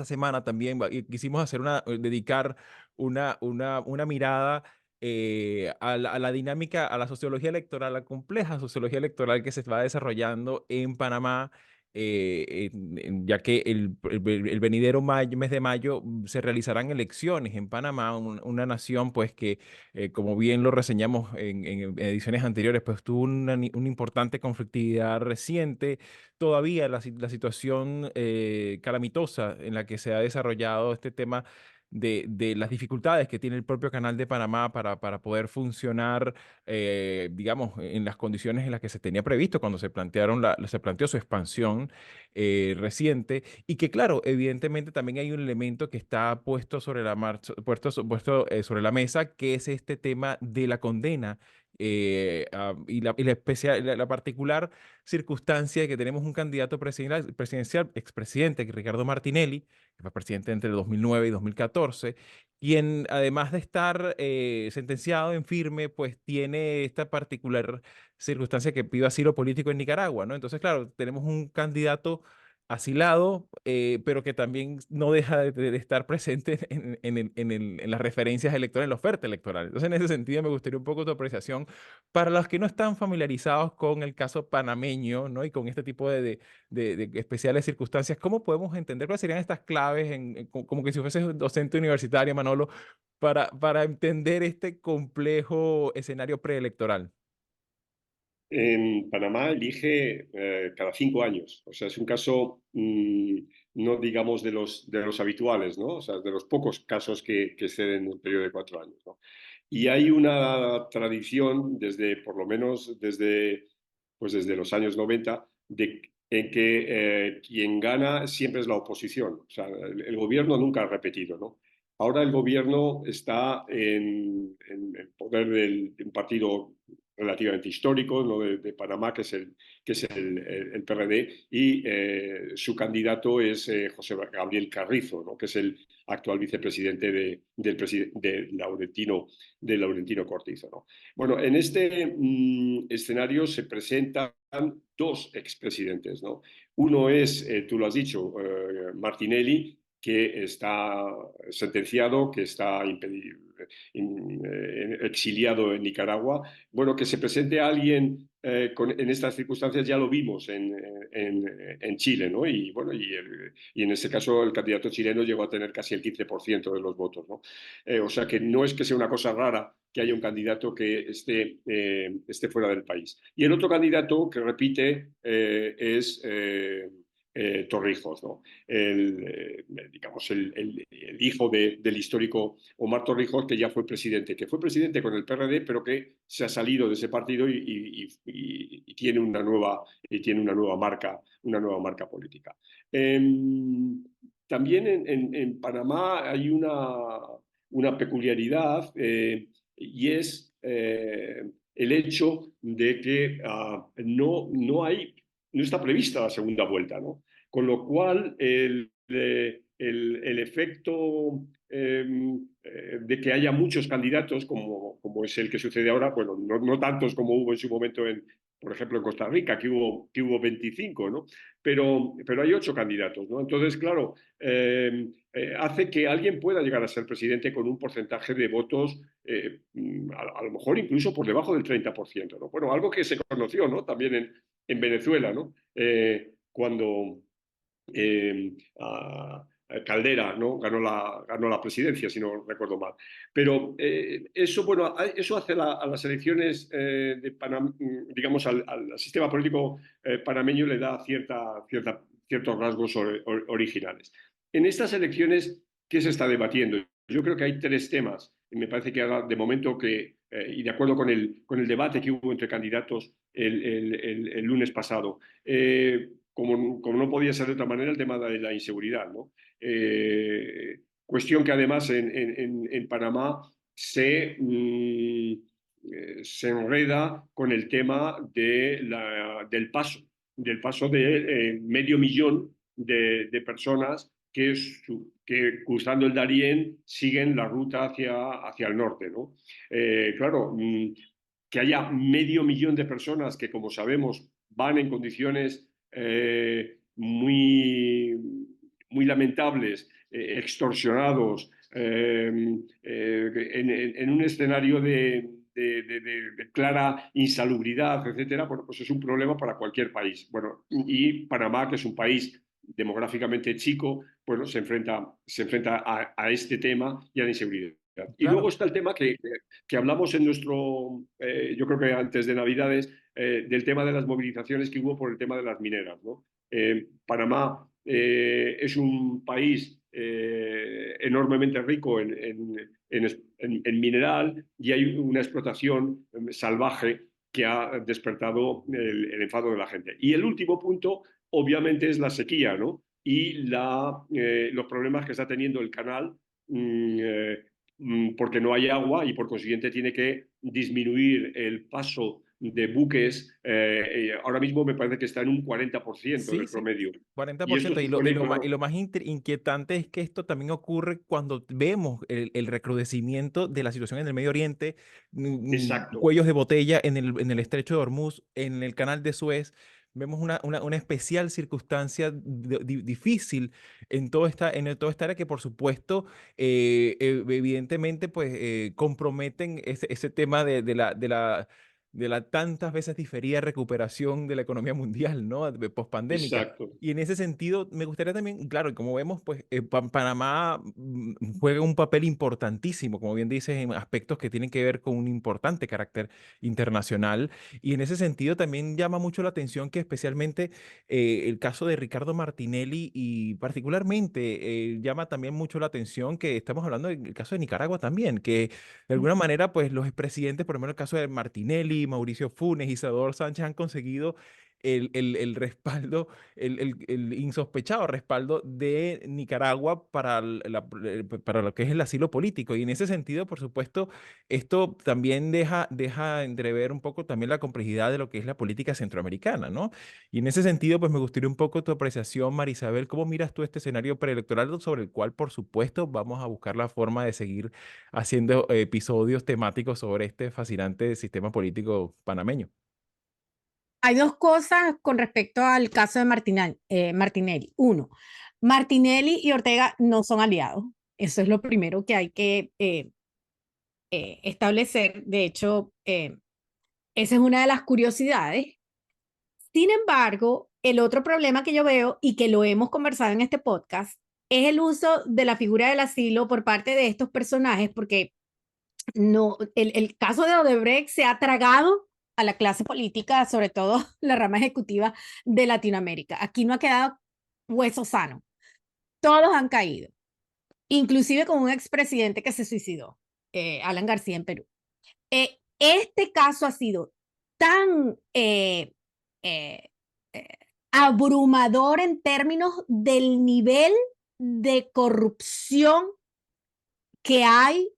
esta semana también y quisimos hacer dedicar una mirada a la dinámica, a la sociología electoral, a la compleja sociología electoral que se va desarrollando en Panamá, ya que el venidero mes de mayo se realizarán elecciones en Panamá, una nación pues que, como bien lo reseñamos en ediciones anteriores, pues tuvo una importante conflictividad reciente. Todavía la situación calamitosa en la que se ha desarrollado este tema de las dificultades que tiene el propio Canal de Panamá para poder funcionar, digamos, en las condiciones en las que se tenía previsto cuando se planteó su expansión reciente, y que, claro, evidentemente también hay un elemento que está puesto sobre la marcha, puesto sobre la mesa, que es este tema de la condena. La particular circunstancia de que tenemos un candidato presidencial, expresidente, Ricardo Martinelli, que fue presidente entre 2009 y 2014, quien, además de estar sentenciado en firme, pues tiene esta particular circunstancia que pide asilo político en Nicaragua, ¿no? Entonces, claro, tenemos un candidato asilado, pero que también no deja de estar presente en las referencias electorales, en la oferta electoral. Entonces, en ese sentido, me gustaría un poco tu apreciación para los que no están familiarizados con el caso panameño, ¿no? Y con este tipo de especiales circunstancias. ¿Cómo podemos entender cuáles serían estas claves, como que si fueses docente universitario, Manolo, para entender este complejo escenario preelectoral? En Panamá elige cada 5 años. O sea, es un caso, no digamos de los habituales, ¿no? O sea, de los pocos casos que se den en un periodo de 4 años, ¿no? Y hay una tradición desde, por lo menos desde los años 90, en que quien gana siempre es la oposición. O sea, el gobierno nunca ha repetido, ¿no? Ahora el gobierno está en poder de un partido relativamente histórico, ¿no? de Panamá, que es el PRD, y su candidato es José Gabriel Carrizo, ¿no? Que es el actual vicepresidente de Laurentino Cortizo, ¿no? Bueno, en este escenario se presentan dos expresidentes, ¿no? Uno es, tú lo has dicho, Martinelli, que está sentenciado, que está exiliado en Nicaragua. Bueno, que se presente a alguien en estas circunstancias ya lo vimos en Chile, ¿no? Y bueno, y en este caso el candidato chileno llegó a tener casi el 15% de los votos, ¿no? O sea que no es que sea una cosa rara que haya un candidato que esté fuera del país. Y el otro candidato que repite es Torrijos, ¿no? Digamos, el hijo del histórico Omar Torrijos, que ya fue presidente, que fue presidente con el PRD, pero que se ha salido de ese partido y tiene una nueva marca política. También en Panamá hay una peculiaridad, y es el hecho de que no está prevista la segunda vuelta, ¿no? Con lo cual, el efecto de que haya muchos candidatos, como es el que sucede ahora, bueno, no tantos como hubo en su momento, por ejemplo, en Costa Rica, que hubo 25, ¿no? Pero hay 8 candidatos, ¿no? Entonces, claro, hace que alguien pueda llegar a ser presidente con un porcentaje de votos a lo mejor incluso por debajo del 30%, ¿no? Bueno, algo que se conoció, ¿no? También en Venezuela, ¿no? Cuando Caldera, ¿no? ganó la presidencia, si no recuerdo mal. Pero eso, bueno, eso hace a las elecciones de Panamá, digamos, al sistema político panameño le da ciertos rasgos originales. En estas elecciones, ¿qué se está debatiendo? Yo creo que hay tres temas. Y me parece que ahora, de momento, y de acuerdo con el debate que hubo entre candidatos el lunes pasado, como no podía ser de otra manera, el tema de la inseguridad, ¿no? Cuestión que además en Panamá se enreda con el tema del paso de medio millón de personas que cruzando el Darién siguen la ruta hacia el norte, ¿no? Claro, que haya medio millón de personas que, como sabemos, van en condiciones muy, muy lamentables, extorsionados, en un escenario de clara insalubridad, etcétera, bueno, pues es un problema para cualquier país. Bueno, y Panamá, que es un país demográficamente chico, bueno, se enfrenta a este tema y a la inseguridad. Y luego Claro. está el tema que hablamos en yo creo que antes de Navidades, del tema de las movilizaciones que hubo por el tema de las mineras, ¿no? Panamá es un país enormemente rico en mineral y hay una explotación salvaje que ha despertado el enfado de la gente. Y el último punto, obviamente, es la sequía, ¿no? Y los problemas que está teniendo el canal. Porque no hay agua y por consiguiente tiene que disminuir el paso de buques. Ahora mismo me parece que está en un 40% en Sí, el sí, promedio. Y esto 40%. supone, Y claro, lo más inquietante es que esto también ocurre cuando vemos el recrudecimiento de la situación en el Medio Oriente, exacto, cuellos de botella en el estrecho de Hormuz, en el canal de Suez. Vemos una especial circunstancia difícil en toda esta área que, por supuesto, evidentemente, pues comprometen ese tema de la tantas veces diferida recuperación de la economía mundial, ¿no? Pospandémica. exacto. Y en ese sentido, me gustaría también, claro, y como vemos, pues Panamá juega un papel importantísimo, como bien dices, en aspectos que tienen que ver con un importante carácter internacional. Y en ese sentido también llama mucho la atención que especialmente el caso de Ricardo Martinelli y particularmente llama también mucho la atención que estamos hablando del caso de Nicaragua también, que de alguna manera, pues los expresidentes, por ejemplo, el caso de Martinelli, Mauricio Funes y Salvador Sánchez han conseguido el respaldo, el insospechado respaldo de Nicaragua para, para lo que es el asilo político. Y en ese sentido, por supuesto, esto también deja entrever un poco también la complejidad de lo que es la política centroamericana, ¿no? Y en ese sentido, pues me gustaría un poco tu apreciación, Marisabel, ¿cómo miras tú este escenario preelectoral sobre el cual, por supuesto, vamos a buscar la forma de seguir haciendo episodios temáticos sobre este fascinante sistema político panameño? Hay dos cosas con respecto al caso de Martinelli. Uno, Martinelli y Ortega no son aliados. Eso es lo primero que hay que establecer. De hecho, esa es una de las curiosidades. Sin embargo, el otro problema que yo veo y que lo hemos conversado en este podcast es el uso de la figura del asilo por parte de estos personajes, porque no, el caso de Odebrecht se ha tragado a la clase política, sobre todo la rama ejecutiva de Latinoamérica. Aquí no ha quedado hueso sano. Todos han caído, inclusive con un expresidente que se suicidó, Alan García en Perú. Este caso ha sido tan eh, eh, abrumador en términos del nivel de corrupción que hay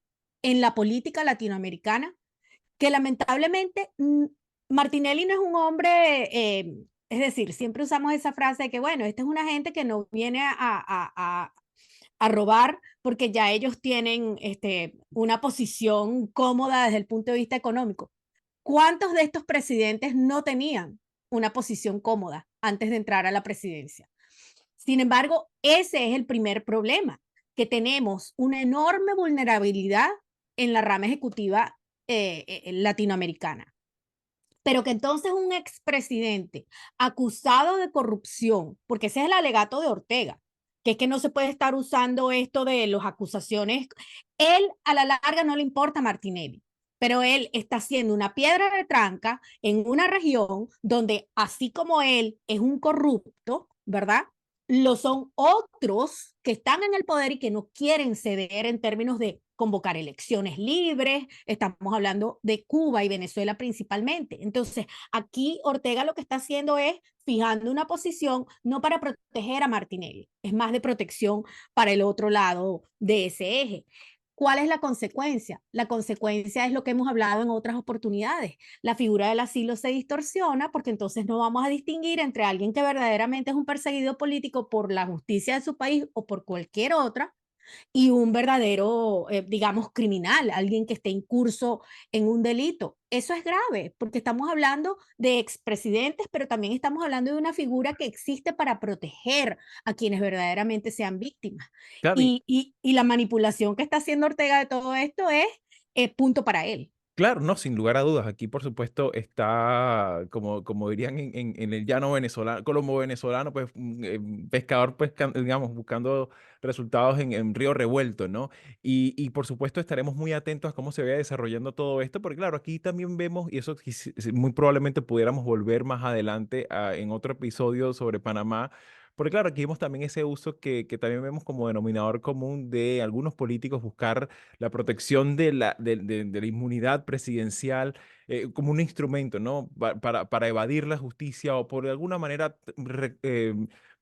en la política latinoamericana, que lamentablemente Martinelli no es un hombre, es decir, siempre usamos esa frase de que, bueno, esta es una gente que no viene a robar porque ya ellos tienen una posición cómoda desde el punto de vista económico. ¿Cuántos de estos presidentes no tenían una posición cómoda antes de entrar a la presidencia? Sin embargo, ese es el primer problema, que tenemos una enorme vulnerabilidad en la rama ejecutiva latinoamericana. Pero que entonces un expresidente acusado de corrupción, porque ese es el alegato de Ortega, que es que no se puede estar usando esto de las acusaciones, él a la larga no le importa a Martinelli, pero él está haciendo una piedra de tranca en una región donde así como él es un corrupto, ¿verdad? Lo son otros que están en el poder y que no quieren ceder en términos de convocar elecciones libres. Estamos hablando de Cuba y Venezuela principalmente. Entonces, aquí Ortega lo que está haciendo es fijando una posición no para proteger a Martinelli, es más de protección para el otro lado de ese eje. ¿Cuál es la consecuencia? La consecuencia es lo que hemos hablado en otras oportunidades. La figura del asilo se distorsiona porque entonces no vamos a distinguir entre alguien que verdaderamente es un perseguido político por la justicia de su país o por cualquier otra, y un verdadero, digamos, criminal, alguien que esté incurso en un delito. Eso es grave, porque estamos hablando de expresidentes, pero también estamos hablando de una figura que existe para proteger a quienes verdaderamente sean víctimas. Claro, Y la manipulación que está haciendo Ortega de todo esto es punto para él. claro, no, sin lugar a dudas. Aquí, por supuesto, está, como dirían en el llano venezolano, colombo venezolano, pues, pescador, pues, digamos, buscando resultados en río revuelto, ¿no? Por supuesto, estaremos muy atentos a cómo se vaya desarrollando todo esto, porque claro, aquí también vemos, y eso muy probablemente pudiéramos volver más adelante en otro episodio sobre Panamá, porque claro, aquí vemos también ese uso que también vemos como denominador común de algunos políticos buscar la protección de la inmunidad presidencial como un instrumento, ¿no? Para evadir la justicia o por de alguna manera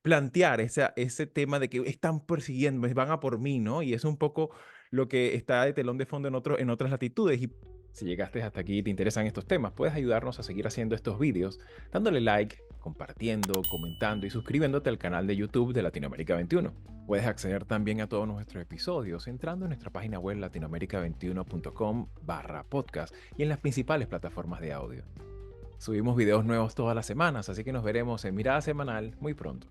plantear ese tema de que están persiguiendo, van a por mí, ¿no? Y es un poco lo que está de telón de fondo en otras latitudes. Y si llegaste hasta aquí y te interesan estos temas, puedes ayudarnos a seguir haciendo estos vídeos dándole like, compartiendo, comentando y suscribiéndote al canal de YouTube de Latinoamérica 21. Puedes acceder también a todos nuestros episodios entrando en nuestra página web latinoamerica21.com/podcast y en las principales plataformas de audio. Subimos videos nuevos todas las semanas, así que nos veremos en Mirada Semanal muy pronto.